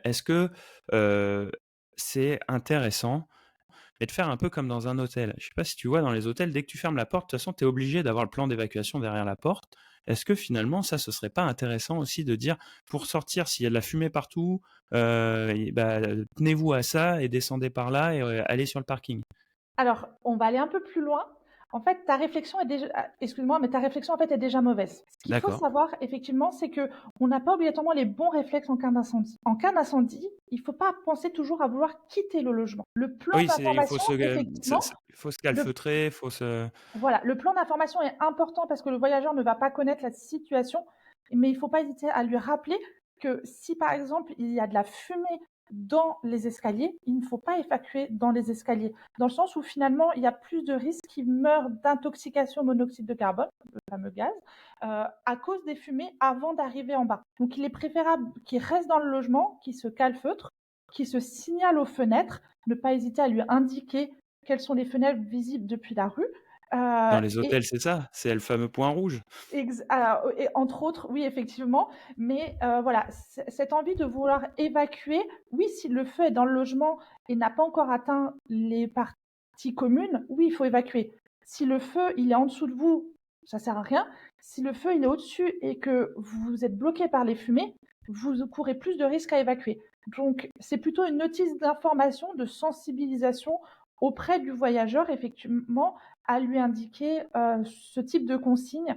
est-ce que, heu, c'est intéressant et de faire un peu comme dans un hôtel? Je sais pas si tu vois dans les hôtels, dès que tu fermes la porte, de toute façon, tu es obligé d'avoir le plan d'évacuation derrière la porte. Est-ce que finalement ça, ce serait pas intéressant aussi de dire: «Pour sortir, s'il y a de la fumée partout, et bah, tenez-vous à ça et descendez par là et allez sur le parking»? Alors, on va aller un peu plus loin. En fait, ta réflexion est déjà excuse-moi, mais ta réflexion, en fait, est déjà mauvaise. Ce qu'il faut D'accord. savoir, effectivement, c'est qu'on n'a pas obligatoirement les bons réflexes en cas d'incendie. En cas d'incendie, il faut pas penser toujours à vouloir quitter le logement. Le plan Oui, c'est il faut d'information, se, effectivement, il faut se le calfeutrer, il faut se voilà, le plan d'information est important parce que le voyageur ne va pas connaître la situation, mais il ne faut pas hésiter à lui rappeler que si, par exemple, il y a de la fumée dans les escaliers, il ne faut pas évacuer dans les escaliers. Dans le sens où finalement, il y a plus de risques qu'il meure d'intoxication au monoxyde de carbone, le fameux gaz, à cause des fumées avant d'arriver en bas. Donc il est préférable qu'il reste dans le logement, qu'il se calfeutre, qu'il se signale aux fenêtres, ne pas hésiter à lui indiquer quelles sont les fenêtres visibles depuis la rue, dans les et hôtels, c'est ça, c'est le fameux point rouge. alors et entre autres, oui, effectivement, mais voilà, cette envie de vouloir évacuer, oui, si le feu est dans le logement et n'a pas encore atteint les parties communes, oui, il faut évacuer. Si le feu, il est en dessous de vous, ça sert à rien. Si le feu, il est au-dessus et que vous êtes bloqué par les fumées, vous courez plus de risques à évacuer. Donc c'est plutôt une notice d'information, de sensibilisation auprès du voyageur, effectivement, à lui indiquer, ce type de consigne,